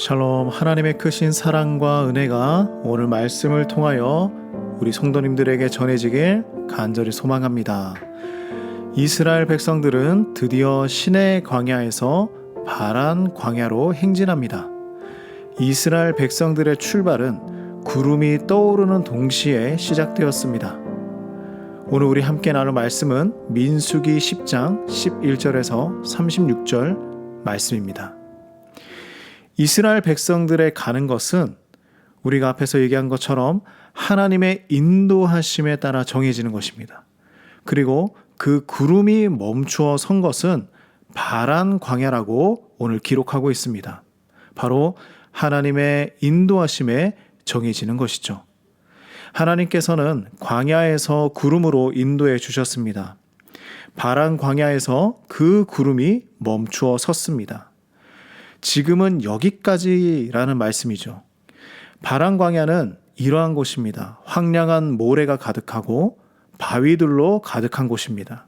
샬롬. 하나님의 크신 사랑과 은혜가 오늘 말씀을 통하여 우리 성도님들에게 전해지길 간절히 소망합니다. 이스라엘 백성들은 드디어 시내 광야에서 바란 광야로 행진합니다. 이스라엘 백성들의 출발은 구름이 떠오르는 동시에 시작되었습니다. 오늘 우리 함께 나눌 말씀은 민수기 10장 11절에서 36절 말씀입니다. 이스라엘 백성들의 가는 것은 우리가 앞에서 얘기한 것처럼 하나님의 인도하심에 따라 정해지는 것입니다. 그리고 그 구름이 멈추어 선 것은 바란 광야라고 오늘 기록하고 있습니다. 바로 하나님의 인도하심에 정해지는 것이죠. 하나님께서는 광야에서 구름으로 인도해 주셨습니다. 바란 광야에서 그 구름이 멈추어 섰습니다. 지금은 여기까지라는 말씀이죠. 바란 광야는 이러한 곳입니다. 황량한 모래가 가득하고 바위들로 가득한 곳입니다.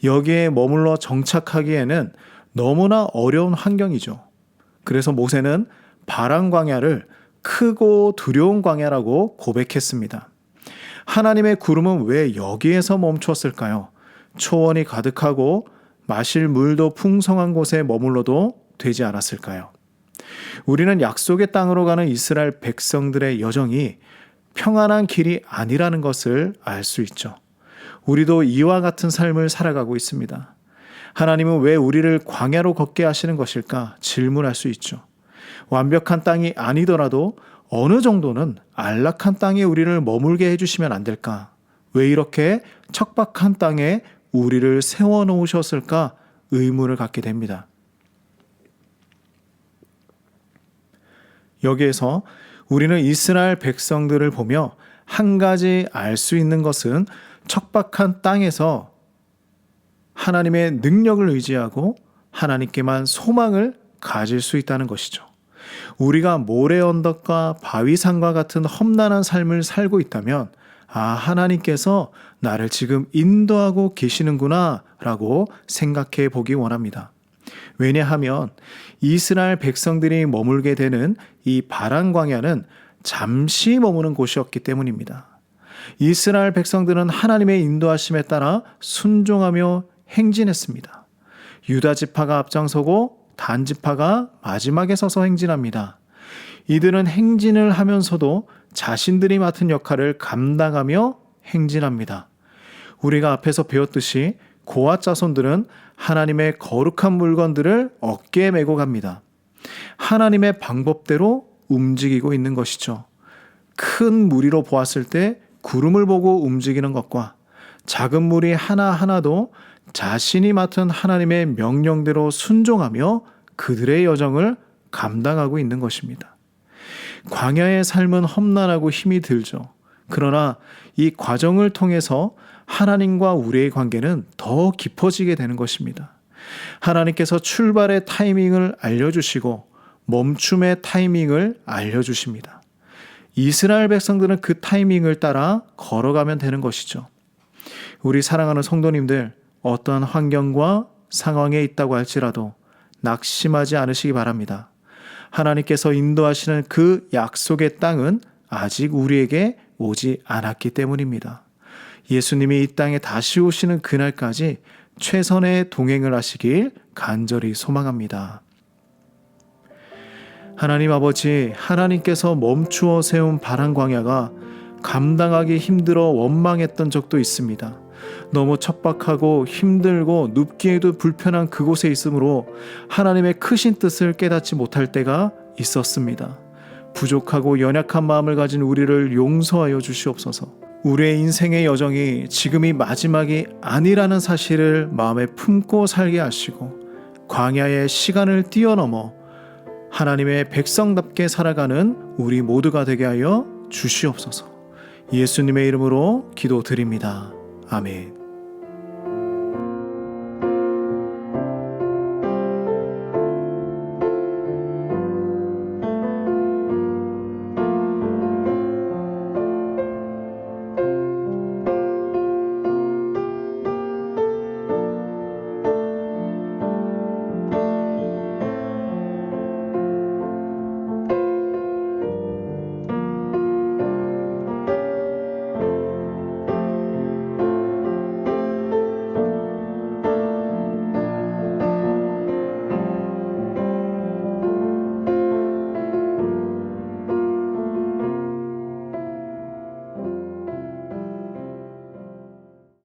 여기에 머물러 정착하기에는 너무나 어려운 환경이죠. 그래서 모세는 바란 광야를 크고 두려운 광야라고 고백했습니다. 하나님의 구름은 왜 여기에서 멈추었을까요? 초원이 가득하고 마실 물도 풍성한 곳에 머물러도 되지 않았을까요? 우리는 약속의 땅으로 가는 이스라엘 백성들의 여정이 평안한 길이 아니라는 것을 알 수 있죠. 우리도 이와 같은 삶을 살아가고 있습니다. 하나님은 왜 우리를 광야로 걷게 하시는 것일까 질문할 수 있죠. 완벽한 땅이 아니더라도 어느 정도는 안락한 땅에 우리를 머물게 해주시면 안 될까? 왜 이렇게 척박한 땅에 우리를 세워놓으셨을까? 의문을 갖게 됩니다. 여기에서 우리는 이스라엘 백성들을 보며 한 가지 알 수 있는 것은 척박한 땅에서 하나님의 능력을 의지하고 하나님께만 소망을 가질 수 있다는 것이죠. 우리가 모래 언덕과 바위산과 같은 험난한 삶을 살고 있다면 하나님께서 나를 지금 인도하고 계시는구나 라고 생각해 보기 원합니다. 왜냐하면 이스라엘 백성들이 머물게 되는 이 바란 광야는 잠시 머무는 곳이었기 때문입니다. 이스라엘 백성들은 하나님의 인도하심에 따라 순종하며 행진했습니다. 유다 지파가 앞장서고 단 지파가 마지막에 서서 행진합니다. 이들은 행진을 하면서도 자신들이 맡은 역할을 감당하며 행진합니다. 우리가 앞에서 배웠듯이 고앗 자손들은 하나님의 거룩한 물건들을 어깨에 메고 갑니다. 하나님의 방법대로 움직이고 있는 것이죠. 큰 무리로 보았을 때 구름을 보고 움직이는 것과 작은 무리 하나하나도 자신이 맡은 하나님의 명령대로 순종하며 그들의 여정을 감당하고 있는 것입니다. 광야의 삶은 험난하고 힘이 들죠. 그러나 이 과정을 통해서 하나님과 우리의 관계는 더 깊어지게 되는 것입니다. 하나님께서 출발의 타이밍을 알려주시고 멈춤의 타이밍을 알려주십니다. 이스라엘 백성들은 그 타이밍을 따라 걸어가면 되는 것이죠. 우리 사랑하는 성도님들, 어떠한 환경과 상황에 있다고 할지라도 낙심하지 않으시기 바랍니다. 하나님께서 인도하시는 그 약속의 땅은 아직 우리에게 오지 않았기 때문입니다. 예수님이 이 땅에 다시 오시는 그날까지 최선의 동행을 하시길 간절히 소망합니다. 하나님 아버지, 하나님께서 멈추어 세운 바란 광야가 감당하기 힘들어 원망했던 적도 있습니다. 너무 척박하고 힘들고 눕기에도 불편한 그곳에 있으므로 하나님의 크신 뜻을 깨닫지 못할 때가 있었습니다. 부족하고 연약한 마음을 가진 우리를 용서하여 주시옵소서. 우리의 인생의 여정이 지금이 마지막이 아니라는 사실을 마음에 품고 살게 하시고 광야의 시간을 뛰어넘어 하나님의 백성답게 살아가는 우리 모두가 되게 하여 주시옵소서. 예수님의 이름으로 기도드립니다. 아멘.